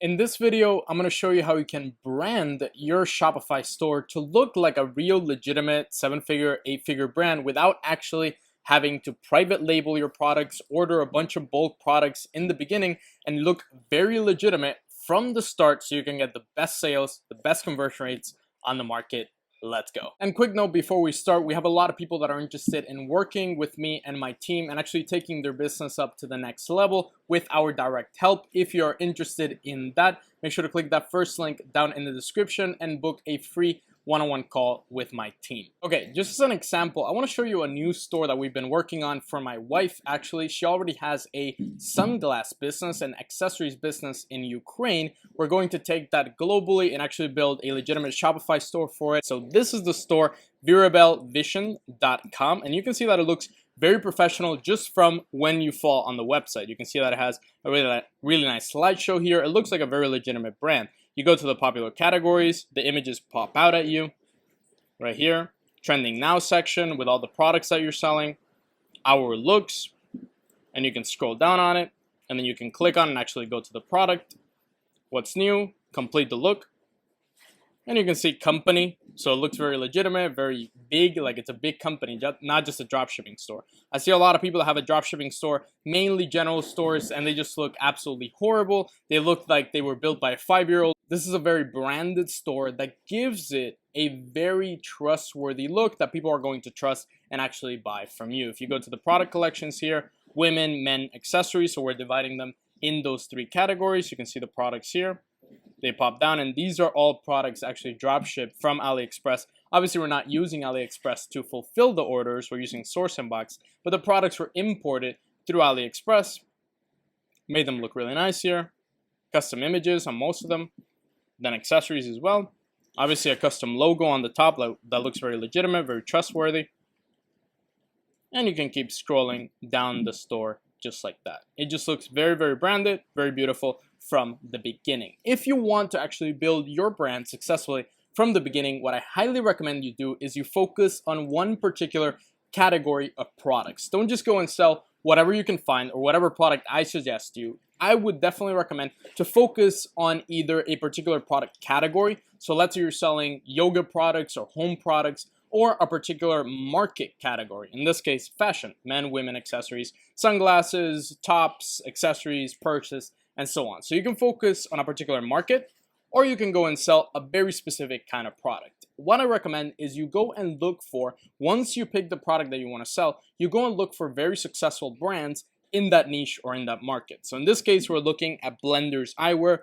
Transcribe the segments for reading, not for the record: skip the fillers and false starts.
In this video, I'm going to show you how you can brand your Shopify store to look like a real legitimate 7-figure, 8-figure brand without actually having to private label your products, order a bunch of bulk products in the beginning, and look very legitimate from the start so you can get the best sales, the best conversion rates on the market. Let's go. And quick note before we start, we have a lot of people that are interested in working with me and my team and actually taking their business up to the next level with our direct help. If you're interested in that, make sure to click that first link down in the description and book a free one-on-one call with my team. Okay, just as an example, I want to show you a new store that we've been working on for my wife. Actually, she already has a sunglass business and accessories business in Ukraine. We're going to take that globally and actually build a legitimate Shopify store for it. So this is the store, virabelvision.com, and you can see that it looks very professional just from when you fall on the website. You can see that it has a really nice slideshow here. It looks like a very legitimate brand. You go to the popular categories, the images pop out at you right here. Trending now section with all the products that you're selling, our looks, and you can scroll down on it, and then you can click on and actually go to the product, what's new, complete the look, and you can see company. So it looks very legitimate, very big, like it's a big company, not just a dropshipping store. I see a lot of people that have a dropshipping store, mainly general stores, and they just look absolutely horrible. They look like they were built by a 5-year-old. This is a very branded store that gives it a very trustworthy look that people are going to trust and actually buy from you. If you go to the product collections here, women, men, accessories, so we're dividing them in those 3 categories. You can see the products here. They pop down, and these are all products actually dropship from AliExpress. Obviously, we're not using AliExpress to fulfill the orders. We're using Source Inbox, but the products were imported through AliExpress. Made them look really nice here. Custom images on most of them. Then accessories as well. Obviously, a custom logo on the top that looks very legitimate, very trustworthy. And you can keep scrolling down the store just like that. It just looks very, very branded, very beautiful from the beginning. If you want to actually build your brand successfully from the beginning, what I highly recommend you do is you focus on one particular category of products. Don't just go and sell whatever you can find or whatever product I suggest you. I would definitely recommend to focus on either a particular product category. So let's say you're selling yoga products or home products, or a particular market category. In this case, fashion, men, women, accessories, sunglasses, tops, accessories, purses, and so on. So you can focus on a particular market, or you can go and sell a very specific kind of product. What I recommend is you go and look for, once you pick the product that you want to sell, you go and look for very successful brands in that niche or in that market. So in this case, we're looking at Blenders Eyewear,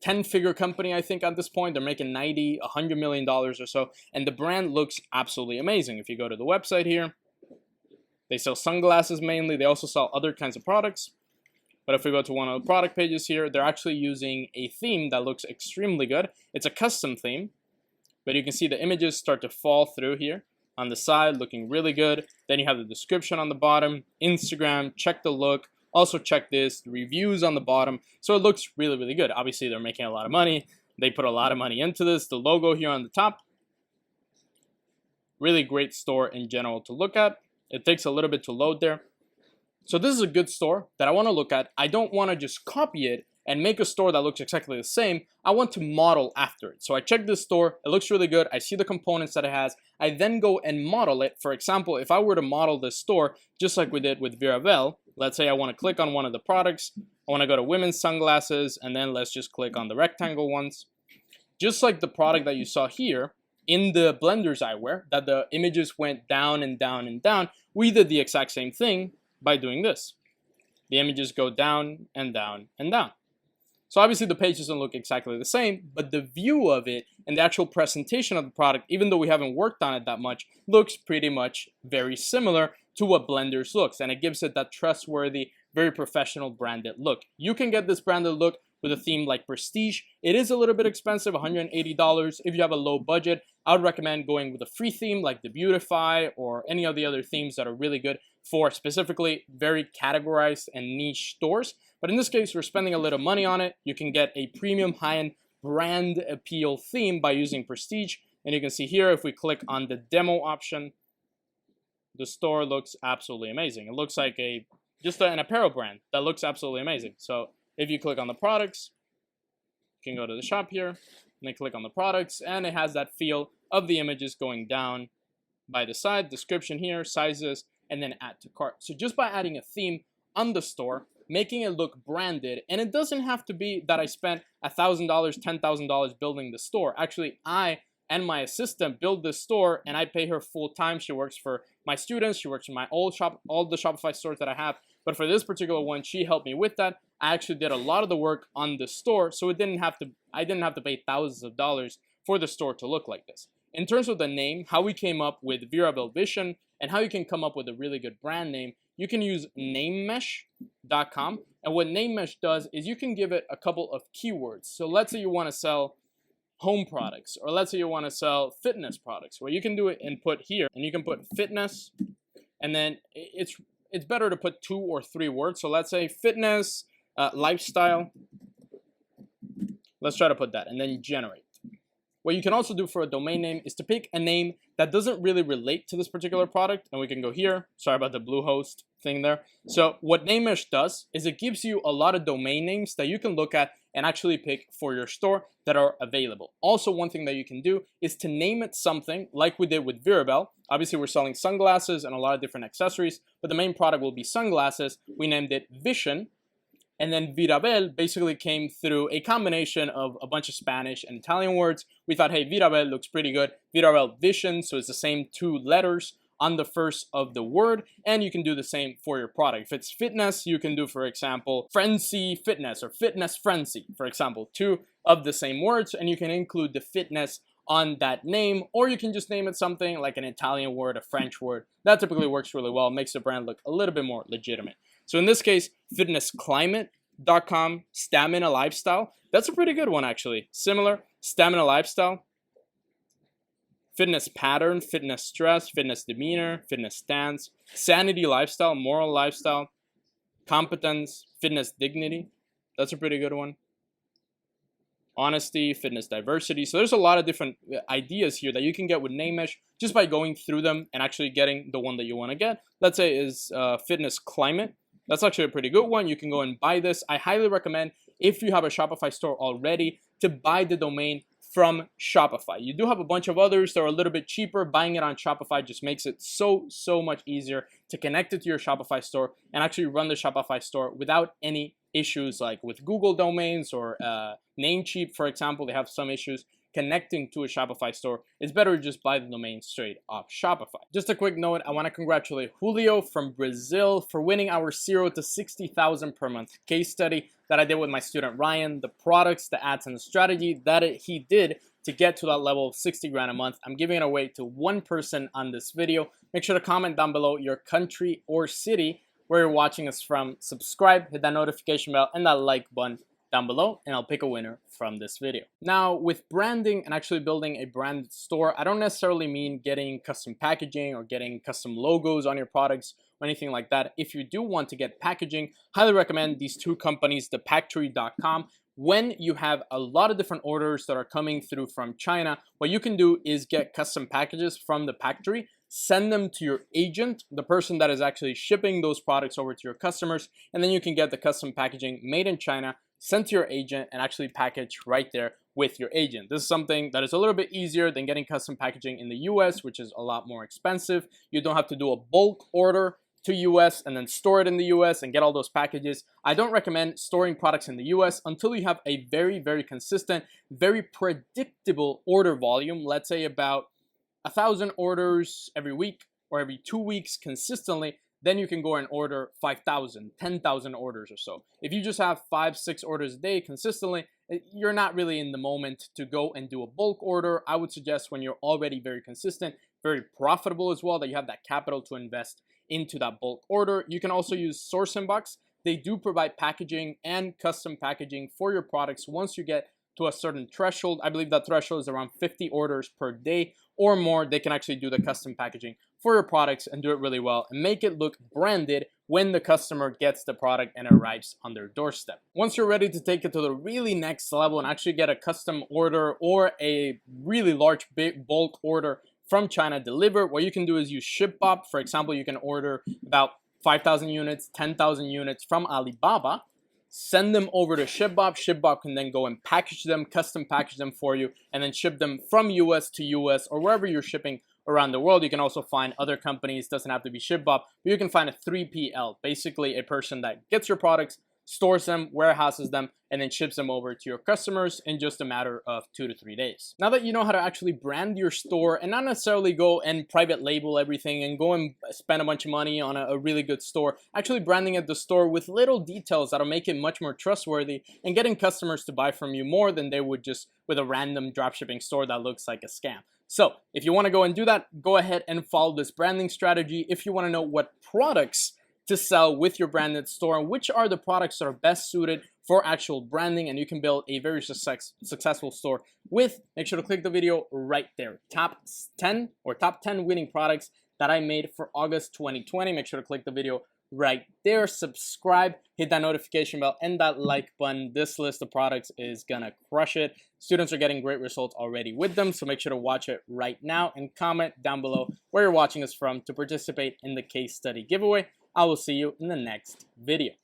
10-figure company, I think at this point. They're making $100 million or so, and the brand looks absolutely amazing. If you go to the website here, they sell sunglasses mainly. They also sell other kinds of products. But if we go to one of the product pages here, they're actually using a theme that looks extremely good. It's a custom theme, but you can see the images start to fall through here on the side, looking really good. Then you have the description on the bottom, Instagram, check the look. Also check this, the reviews on the bottom. So it looks really, really good. Obviously, they're making a lot of money. They put a lot of money into this. The logo here on the top. Really great store in general to look at. It takes a little bit to load there. So this is a good store that I want to look at. I don't want to just copy it and make a store that looks exactly the same. I want to model after it. So I check this store. It looks really good. I see the components that it has. I then go and model it. For example, if I were to model this store, just like we did with Viravel, let's say I want to click on one of the products. I want to go to women's sunglasses, and then let's just click on the rectangle ones. Just like the product that you saw here in the Blenders Eyewear, that the images went down and down and down, we did the exact same thing by doing this. The images go down and down and down. So obviously the page doesn't look exactly the same, but the view of it and the actual presentation of the product, even though we haven't worked on it that much, looks pretty much very similar to what Blenders looks, and it gives it that trustworthy, very professional branded look. You can get this branded look with a theme like Prestige. It is a little bit expensive, $180. If you have a low budget, I would recommend going with a free theme like the Beautify or any of the other themes that are really good for specifically very categorized and niche stores. But in this case, we're spending a little money on it. You can get a premium high-end brand appeal theme by using Prestige. And you can see here, if we click on the demo option, the store looks absolutely amazing. It looks like just an apparel brand that looks absolutely amazing. So if you click on the products, You can go to the shop here and then click on the products, and it has that feel of the images going down by the side, description here, sizes, and then add to cart. So just by adding a theme on the store, making it look branded, and it doesn't have to be that I spent $1,000, $10,000 building the store. Actually, I and my assistant build this store, and I pay her full time. She works for my students, she works in my old shop, all the Shopify stores that I have. But for this particular one, she helped me with that. I actually did a lot of the work on the store, so I didn't have to pay thousands of dollars for the store to look like this. In terms of the name, how we came up with Virabel Vision and how you can come up with a really good brand name, you can use namemesh.com. And what namemesh does is you can give it a couple of keywords. So let's say you want to sell home products, or let's say you want to sell fitness products. Well, you can do it and put here, and you can put fitness, and then it's better to put 2 or 3 words. So let's say fitness, lifestyle. Let's try to put that, and then generate. What you can also do for a domain name is to pick a name that doesn't really relate to this particular product. And we can go here. Sorry about the Bluehost thing there. So what Namemesh does is it gives you a lot of domain names that you can look at and actually pick for your store that are available. Also, one thing that you can do is to name it something like we did with Virabel. Obviously, we're selling sunglasses and a lot of different accessories, but the main product will be sunglasses. We named it Vision. And then Virabel basically came through a combination of a bunch of Spanish and Italian words. We thought, hey, Virabel looks pretty good. Virabel Vision, so it's the same 2 letters on the first of the word. And you can do the same for your product. If it's fitness, you can do, for example, Frenzy Fitness or Fitness Frenzy, for example, 2 of the same words. And you can include the fitness on that name, or you can just name it something like an Italian word, a French word. That typically works really well, makes the brand look a little bit more legitimate. So in this case, fitnessclimate.com, Stamina Lifestyle. That's a pretty good one, actually. Similar, Stamina Lifestyle. Fitness Pattern, Fitness Stress, Fitness Demeanor, Fitness Stance, Sanity Lifestyle, Moral Lifestyle, Competence, Fitness Dignity. That's a pretty good one. Honesty, Fitness Diversity. So there's a lot of different ideas here that you can get with Namemesh just by going through them and actually getting the one that you want to get. Let's say is Fitness Climate. That's actually a pretty good one. You can go and buy this. I highly recommend, if you have a Shopify store already, to buy the domain from Shopify. You do have a bunch of others that are a little bit cheaper. Buying it on Shopify just makes it so much easier to connect it to your Shopify store and actually run the Shopify store without any issues like with Google domains or Namecheap, for example. They have some issues connecting to a Shopify store. It's better to just buy the domain straight off Shopify. Just a quick note, I want to congratulate Julio from Brazil for winning our 0 to 60,000 per month case study that I did with my student Ryan. The products, the ads, and the strategy that he did to get to that level of 60 grand a month. I'm giving it away to one person on this video. Make sure to comment down below your country or city where you're watching us from. Subscribe, hit that notification bell, and that like button down below, and I'll pick a winner from this video. Now, with branding and actually building a branded store, I don't necessarily mean getting custom packaging or getting custom logos on your products or anything like that. If you do want to get packaging, highly recommend these 2 companies, thepactory.com. When you have a lot of different orders that are coming through from China, what you can do is get custom packages from the factory, send them to your agent, the person that is actually shipping those products over to your customers, and then you can get the custom packaging made in China, sent to your agent, and actually packaged right there with your agent. This is something that is a little bit easier than getting custom packaging in the US, which is a lot more expensive. You don't have to do a bulk order to US and then store it in the US and get all those packages. I don't recommend storing products in the US until you have a very consistent, very predictable order volume. Let's say about 1,000 orders every week or every 2 weeks consistently. Then you can go and order 5,000, 10,000 orders or so. If you just have 5-6 orders a day consistently, you're not really in the moment to go and do a bulk order. I would suggest when you're already very consistent, very profitable as well, that you have that capital to invest into that bulk order. You can also use Source Inbox. They do provide packaging and custom packaging for your products once you get to a certain threshold. I believe that threshold is around 50 orders per day or more. They can actually do the custom packaging for your products and do it really well and make it look branded when the customer gets the product and arrives on their doorstep. Once you're ready to take it to the really next level and actually get a custom order or a really large big bulk order from China delivered, what you can do is use ShipBob. For example, you can order about 5,000 units, 10,000 units from Alibaba, send them over to ShipBob. ShipBob can then go and package them, custom package them for you, and then ship them from US to US or wherever you're shipping around the world. You can also find other companies, doesn't have to be ShipBob, but you can find a 3PL, basically a person that gets your products, stores them, warehouses them, and then ships them over to your customers in just a matter of 2 to 3 days. Now that you know how to actually brand your store and not necessarily go and private label everything and go and spend a bunch of money on a really good store, actually branding at the store with little details that'll make it much more trustworthy and getting customers to buy from you more than they would just with a random dropshipping store that looks like a scam. So if you want to go and do that, go ahead and follow this branding strategy. If you want to know what products to sell with your branded store and which are the products that are best suited for actual branding and you can build a very successful store with, make sure to click the video right there. Top 10 winning products that I made for August 2020. Make sure to click the video right there, subscribe, hit that notification bell and that like button. This list of products is gonna crush it. Students are getting great results already with them, so make sure to watch it right now and comment down below where you're watching us from to participate in the case study giveaway. I will see you in the next video.